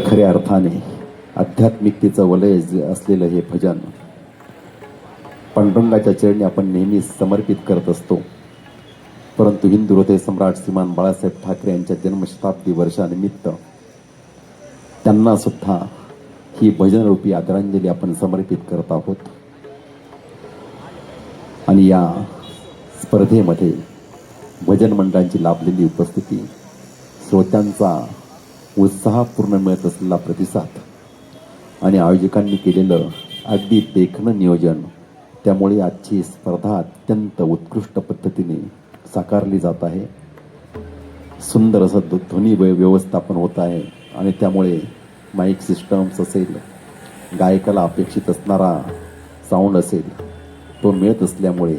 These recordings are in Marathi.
खऱ्या अर्थाने आध्यात्मिकतेचं वलय असलेलं हे भजन पांडुरंगाच्या चरणी आपण नेहमी समर्पित करत असतो. परंतु हिंदू हृदय सम्राट श्रीमान बाळासाहेब ठाकरे यांच्या जन्मशताब्दी वर्षानिमित्त त्यांना सुद्धा ही भजनरूपी आदरांजली आपण समर्पित करत आहोत. आणि या स्पर्धेमध्ये भजन मंडळांची लाभलेली उपस्थिती, श्रोत्यांचा उत्साहपूर्ण मिळत असलेला प्रतिसाद आणि आयोजकांनी केलेलं अगदी देखणं नियोजन, त्यामुळे आजची स्पर्धा अत्यंत उत्कृष्ट पद्धतीने साकारली जात आहे. सुंदर असं ध्वनी व्यवस्थापन होत आहे आणि त्यामुळे माईक सिस्टम्स असेल, गायकाला अपेक्षित असणारा साऊंड असेल, तो मिळत असल्यामुळे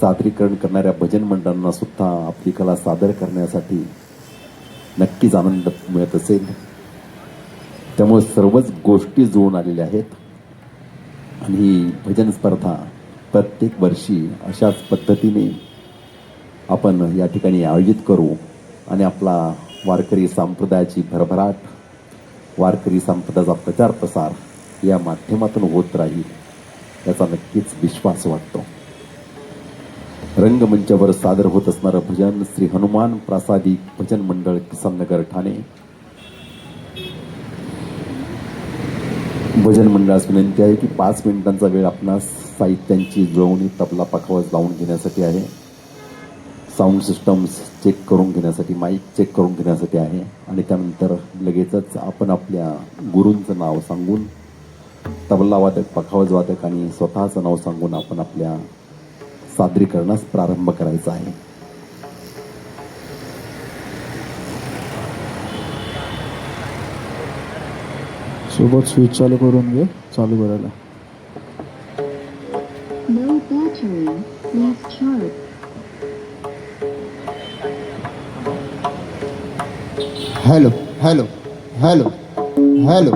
सादरीकरण करणाऱ्या भजन मंडळांना सुद्धा आपली कला सादर करण्यासाठी नक्कीच आनंद मिळत असेल. त्यामुळे सर्वच गोष्टी जुळून आलेल्या आहेत आणि ही भजन स्पर्धा प्रत्येक वर्षी अशाच पद्धतीने आपण या ठिकाणी आयोजित करू आणि आपला वारकरी संप्रदायाची भरभराट, वारकरी संप्रदायाचा प्रचार प्रसार या माध्यमातून होत राहील याचा नक्कीच विश्वास वाटतो. रंगमंचावर सादर होत असणारं भजन श्री हनुमान प्रासादिक भजन मंडळ किसननगर ठाणे. भजन मंडळास विनंती आहे की 5 मिनिटांचा वेळ आपणास साहित्यांची जुळवणी, तबला, पखावज लावून घेण्यासाठी आहे. साऊंड सिस्टम्स चेक करून घेण्यासाठी, माईक चेक करून घेण्यासाठी आहे आणि त्यानंतर लगेचच आपण आपल्या गुरूंचं नाव सांगून, तबला वादक, पखावज वादक आणि स्वतःचं नाव सांगून आपण आपल्या सादरीकरणास प्रारंभ करायचा आहे. सोबत स्विच चालू करून घे, चालू करायला. No battery. Please charge. Hello hello hello hello.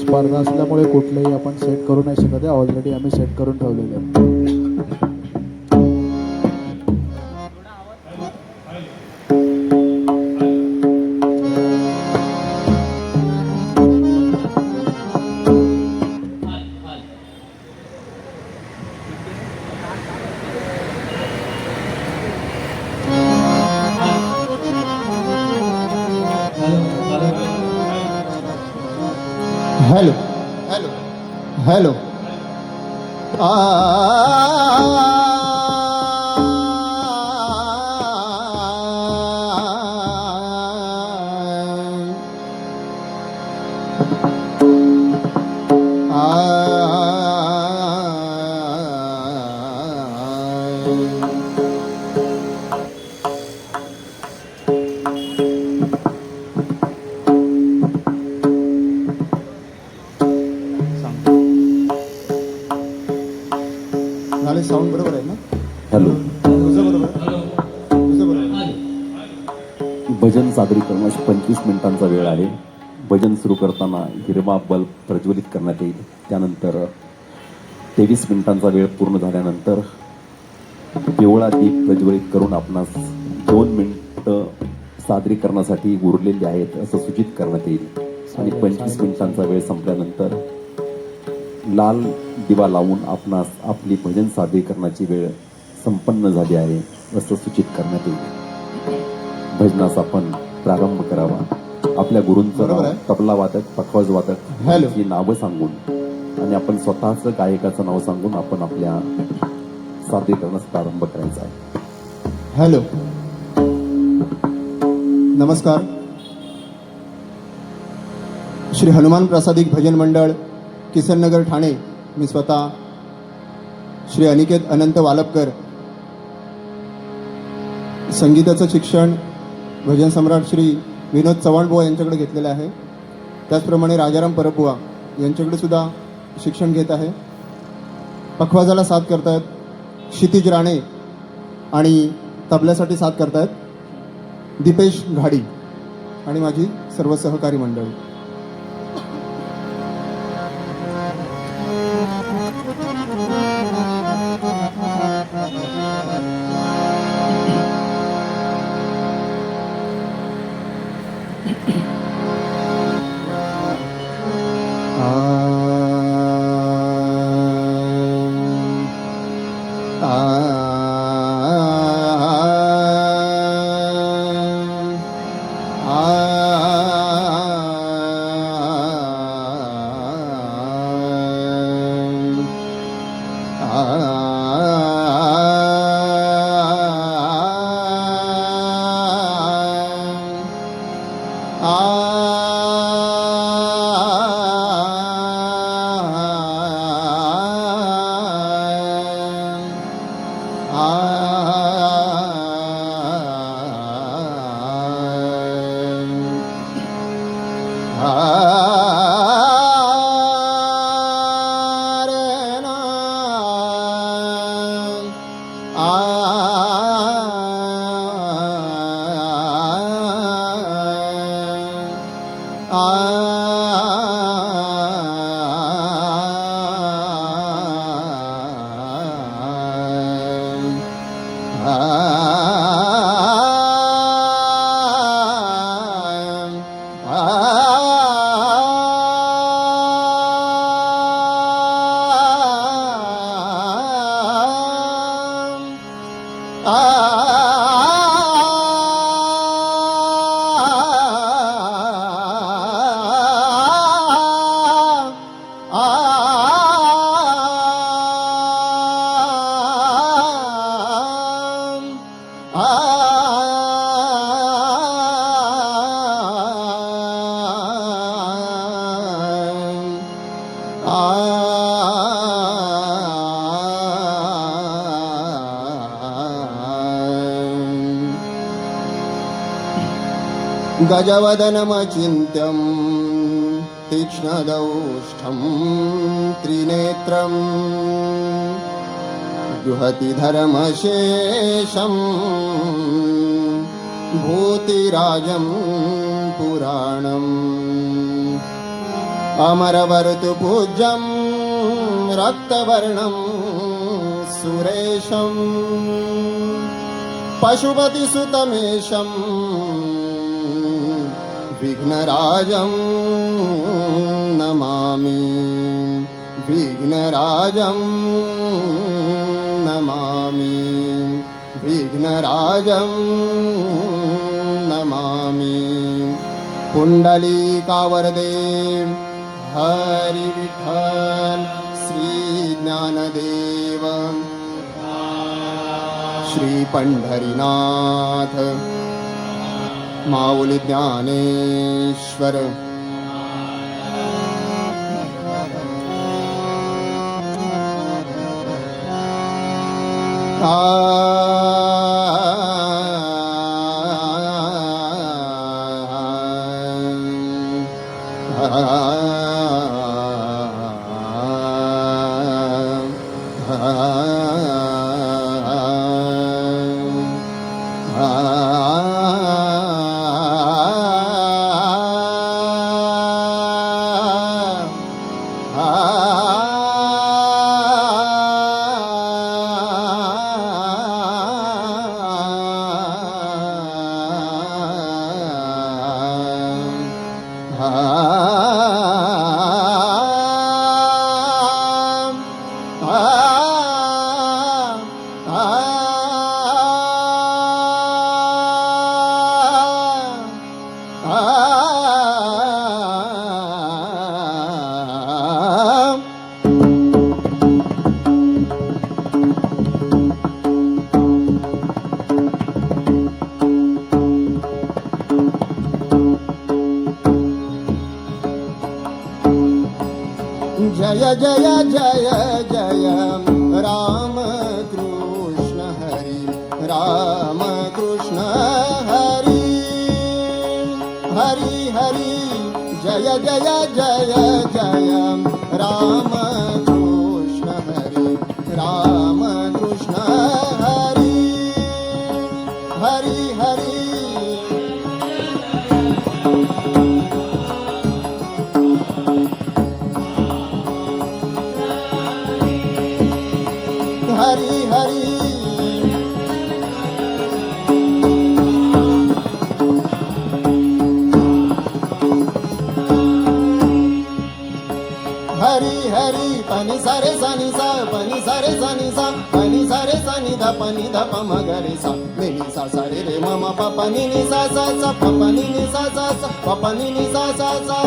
स्पर्धा असल्यामुळे कुठलंही आपण सेट करू नाही शकत आहे. ऑलरेडी आम्ही सेट करून ठेवलेलं आहे. Hello hello hello. साऊंड बरोबर आहे ना? हॅलो. तुझं बरोबर आहे? तुझं बरोबर आहे. भजन सादरीकरणास 25 मिनिटांचा वेळ आहे. भजन सुरू करताना हिरवा बल्ब प्रज्वलित करण्यात येईल. त्यानंतर 23 मिनिटांचा वेळ पूर्ण झाल्यानंतर पिवळा दीप प्रज्वलित करून आपणास 2 मिनिटं सादरीकरणासाठी उरलेले आहेत असं सूचित करण्यात येईल. आणि 25 मिनिटांचा वेळ संपल्यानंतर लाल दिवा लावून आपणास आपली भजन सादरीकरणाची वेळ संपन्न झाली आहे असं सूचित करण्यात येईल. भजनास आपण प्रारंभ करावा. आपल्या गुरूंचं नाव, तबला वादक, पखवाज वादक यांची नावं सांगून आणि आपण स्वतःचं गायकाचं नाव सांगून आपण आपल्या सादरीकरणास प्रारंभ करायचा आहे. हॅलो, नमस्कार. श्री हनुमान प्रासादिक भजन मंडळ किसननगर ठाणे, मी स्वतः श्री अनिकेत अनंत वालपकर, संगीताचं शिक्षण भजन सम्राट श्री विनोद चव्हाणबुवा यांच्याकडे घेतलेलं आहे. त्याचप्रमाणे राजाराम परबुवा यांच्याकडे सुद्धा शिक्षण घेत आहे. पखवाजाला साथ करतायत क्षितिज राणे आणि तबल्यासाठी साथ करतायत दीपेश घाडी. आणि माझी सर्व सहकारी मंडळी. गजवदनमचिन्त्यं तीक्ष्णदौष्ठं त्रिनेत्रं दुहति धर्मशेषं भूतिराजं पुराणम् अमरवर्तु पूज्यं रक्तवर्णं सुरेशं पशुपतिसुतमेशं विघ्नराजं नमामि विघ्नराजं नमामि विघ्नराजं नमामि पुंडलीकावरदे हरि विठ्ठल श्री ज्ञानदेव श्री पंढरीनाथ माऊली ज्ञानेश्वर जय जय जय जय राम कृष्ण हरी राम कृष्ण हरी हरी हरी जय जय जय जय Ram Krishna Hari Ram Krishna Hari Hari Hari Hari Hari Hari Hari pani sare sani sa pani sare sani sa pani sare sani da pani da pa ma ga re sa ni ni sa sa re re ma ma pa pa ni ni sa sa sa pa pa ni ni sa sa sa pa pa ni ni sa sa sa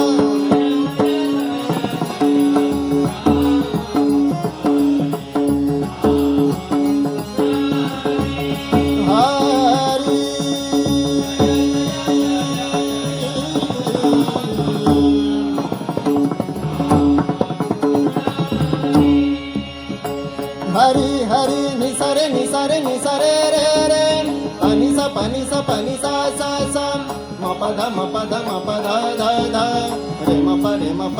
Hari Hari निसारे निसारे निसारे रे रे पानी सा सा म प ध धा धा रे म प रे म प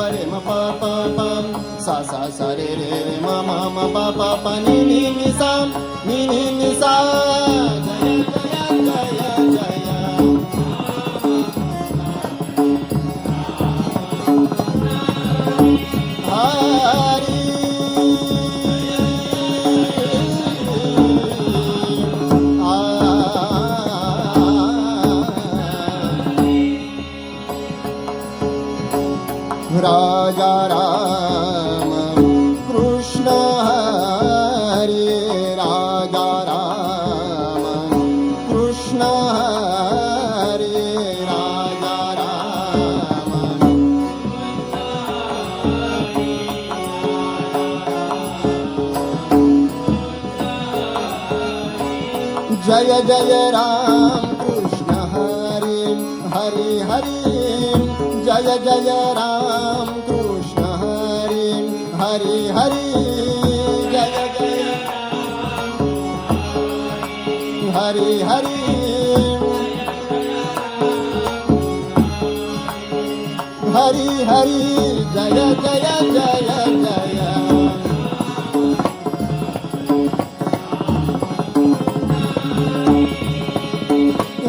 सा रे रे रे म म प प नि नि सा नि सा जय जय जय जय हरी राजा राम कृष्ण हरी राजा राम कृष्ण हरी राजा राम जय जय राम कृष्ण हरी हरी हरी जय जय राम कृष्ण हरी हरी हरी जय जय हरी हरी हरी हरी जय जय जय जय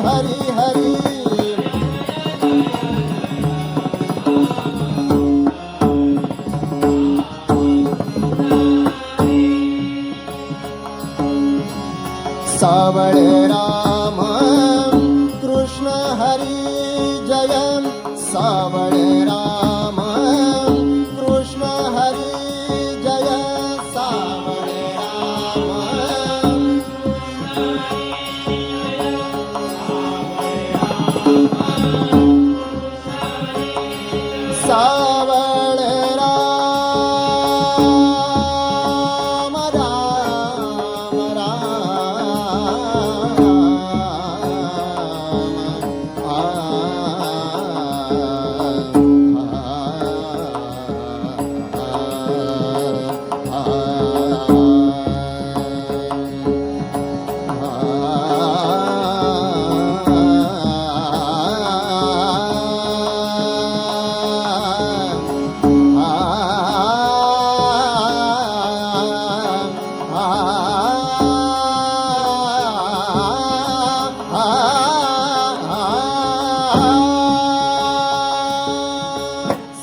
हरी हरी सावळे राम कृष्ण हरी जय सावळे राम कृष्ण हरी जय सावळे राम सावळे राम राम राम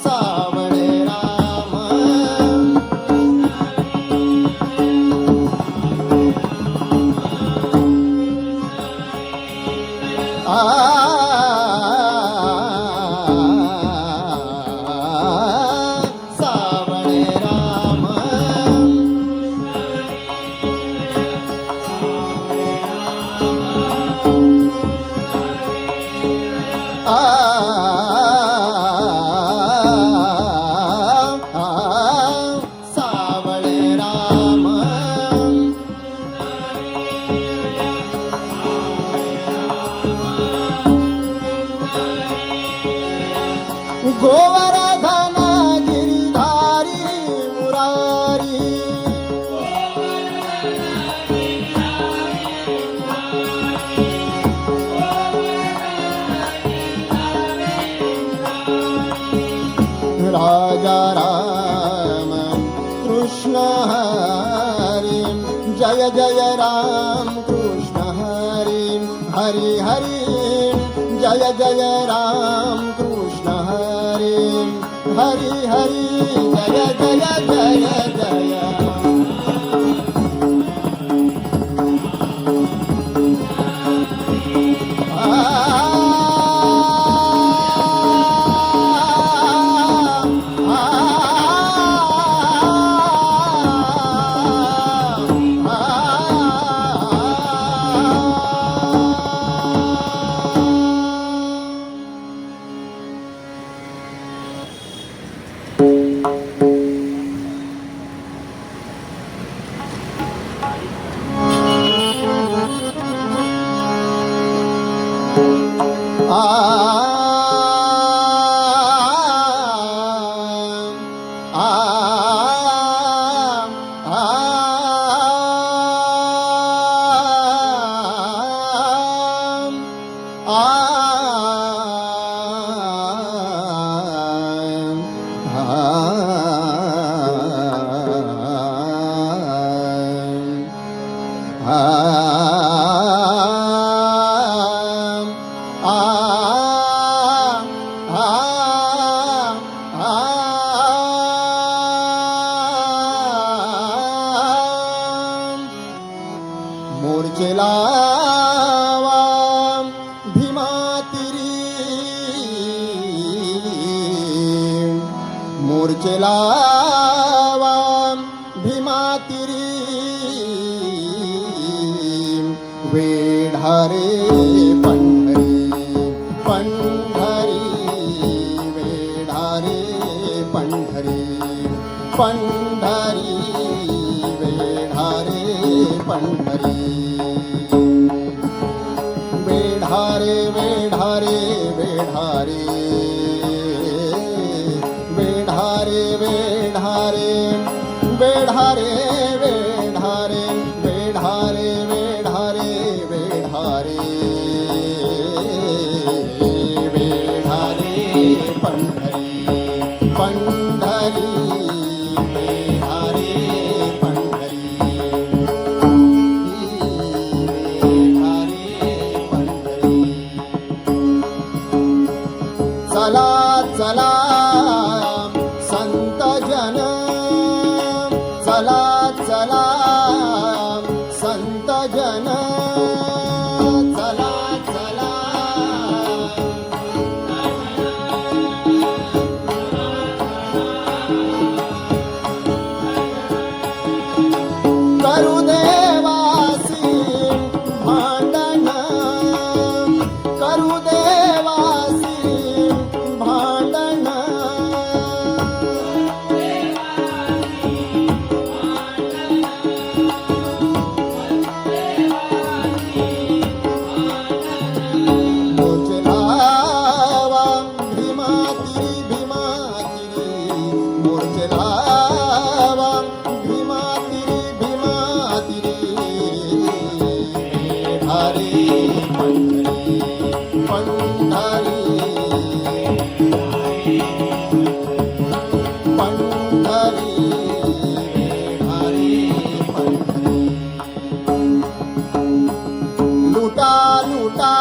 सावळे राम सावळे राम सावळे राम गोवर्धन गिरिधारी मुरारी राजा राम कृष्ण हरी जय जय राम कृष्ण हरी हरी हरी जय जय राम कृष्ण हरी हरी हरी जय जय जय जय आ आ आ मोर्चे लावा भीमा तिरी मोर्चे लावा भीमा तिरी वेढारे पंढरी पंढरी वेढारे पंढरी पंढरी वेढारे पंढरी वेढारे वेढारे वेढारे वेढारे वेढारे वेढारे वेढारे वेढारे वेढारे वेढारे वेढारे पंढरी पंढरी वेढारे पंढरी वेढारे पंढरी चला चला संत जन चला चला संत जन चला चला करू देवासी भांडण करू देवासी भांडण मोर्चे लावा भीमा तिरी भीमा तिरी मोर्चे लावा भीमा तिरी भीमा तिरी वेढारे पंढरी पंढरी पंढरी वेढारे पंढरी लुटा लुटा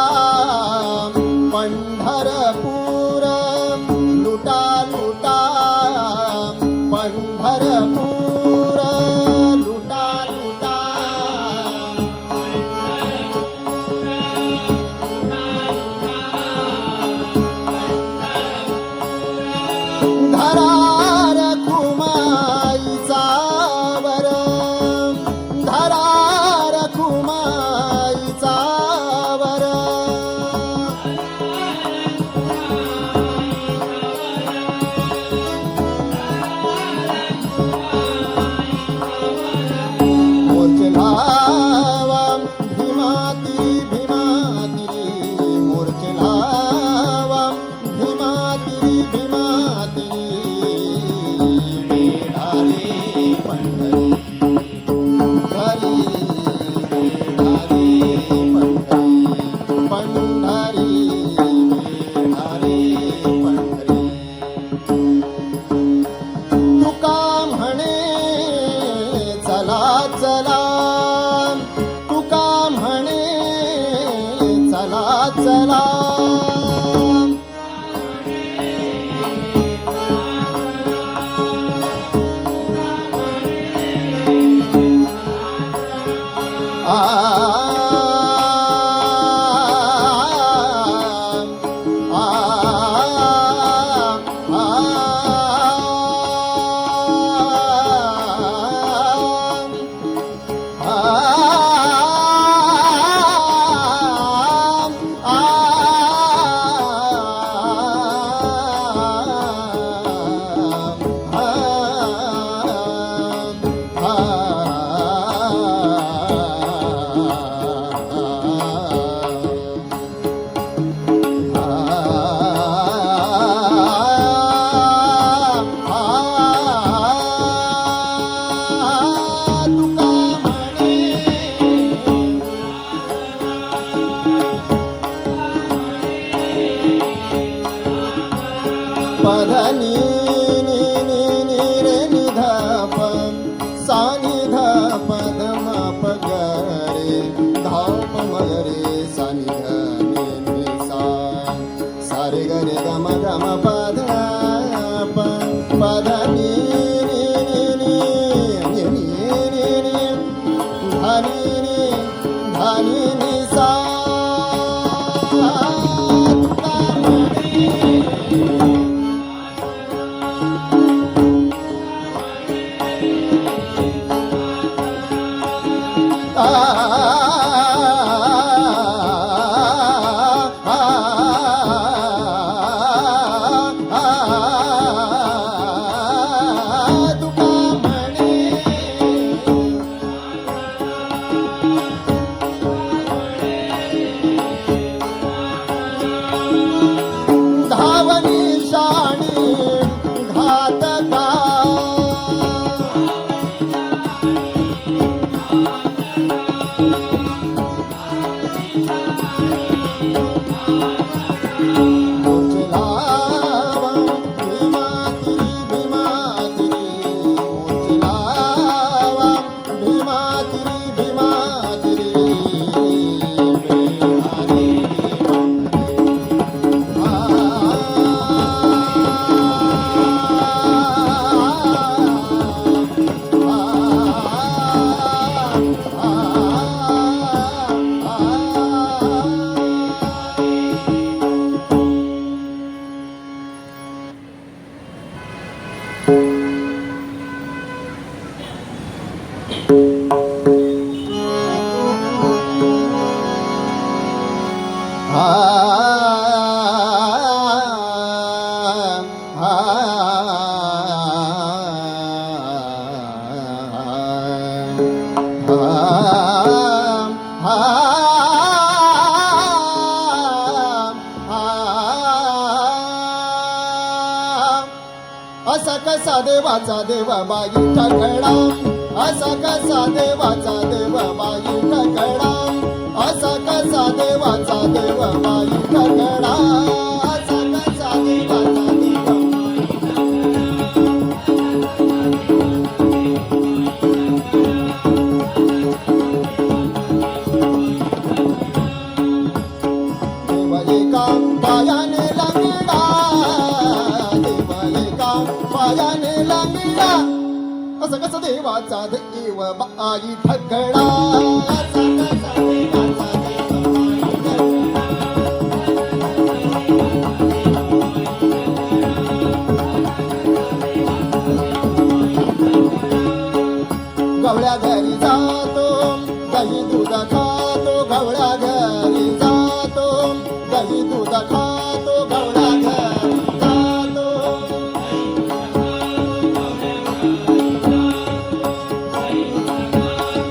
पंढरपूर लुटा लुटा पंढरपूर लुटा लुटा धरार खुमाईचा वर धरार खुमाईचा वर मोर्चे लावा भीमा तिरी मोर्चे लावा भीमा तिरी वेढारे पंढरी हरी वेढारे पंढरी पंढरी वेढारे पंढरी तुका म्हणे चला चला तुका म्हणे चला चला तुका म्हणे धावनी शाणी घातका मोचलावा भीमातिरी भीमातिरी मोचलावा भीमातिरी भीमातिरी असा कसा देवाचा देवा बाई ठकडा असा कसा देवाचा देवा बाई ठकडा असा कसा देवाचा देवा बाई ठकडा असा कसा देवाचा देवा देव एका पायाने लंगडा देव एका पायाने लंगडा असं कसं देवाचा देव बाई ठकडा असं कसा देवाचा देव गवळ्या घरी जातो दही दूध खातो गवळ्या घरी जातो दही दूध खातो गवळ्या घरी जातो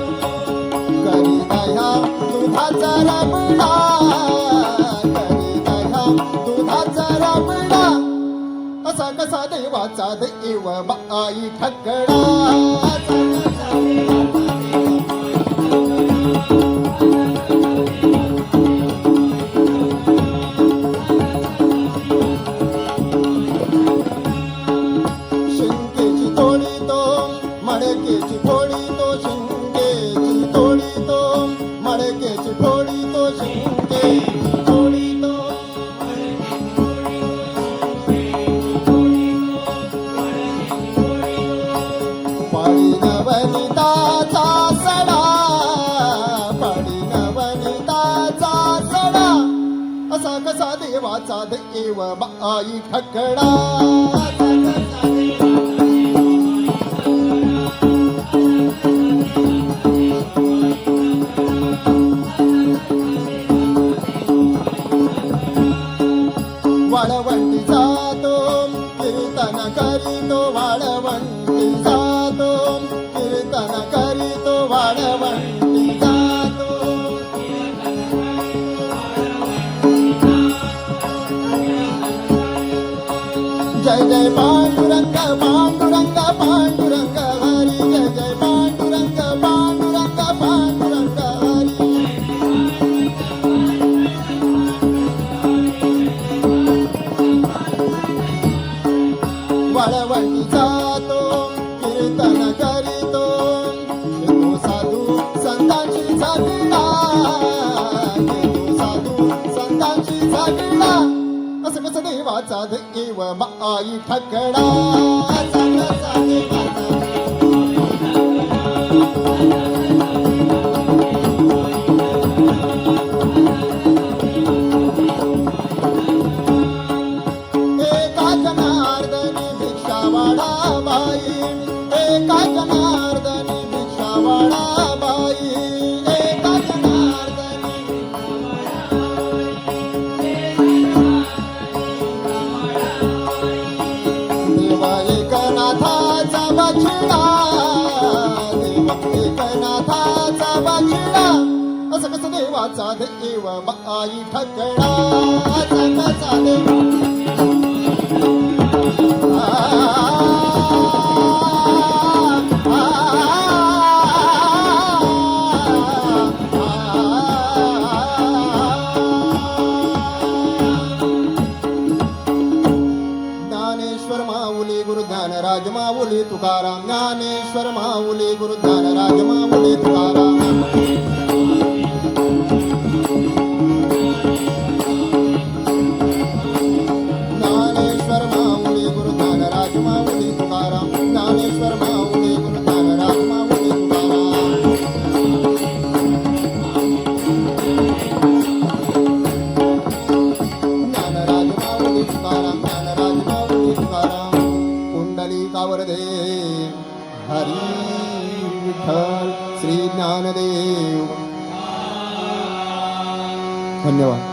घरी दह्या दुधाचा रबडा घरी दह्या दुधाचा रबडा असा कसा देवाचा देव बाई ठकडा असा कसा देवाचा देव शिंकेची तोडी तो मडकेची फोडी तो शिंकेची तोडी तो मडकेची फोडी तो शिंकेची तोडी तो पाळी नवनीताचा सडा पाळी नवनीताचा सडा असा कसा देवाचा देव बाई ठकडा असा कसा देवाचा वाळवंटी जातो कीर्तन करीतो वाळवंटी जातो कीर्तन करीतो वाळवंटी जातो जय जय पांडुरंग पांडुरंग पांडुरंग हरी जय जय पांडुरंग पांडुरंग पांडुरंग हरी वाळवंटी जातो कीर्तन करीतो तो साधू संतांची झागडा तो साधू संतांची झागडा असं कसं देवाचा देव बाई ठकडा असा कसा देवाचा एका जनार्दनी भिक्षा वाडा बाई एका जनार्दनी भिक्षा वाडा बाई एकनाथाचा बाजीडा असं कसं देवाचा देव बाई ठकडा असं कसा देव ज्ञानेश्वर माऊली गुरुज्ञान राज माऊली तुकाराम ज्ञानेश्वर माऊली गुरुज्ञान राज माऊली तुकाराम ज्ञानेश्वर माऊली गुरुज्ञान राज माऊली तुकाराम ज्ञानेश्वर माऊली गुरुज्ञान राज माऊली तुकाराम ज्ञानराज माऊली तुकाराम ज्ञानराज माऊली तुकाराम कुंडलिकावर दे हरी विठ्ठल श्री ज्ञानदेव. धन्यवाद.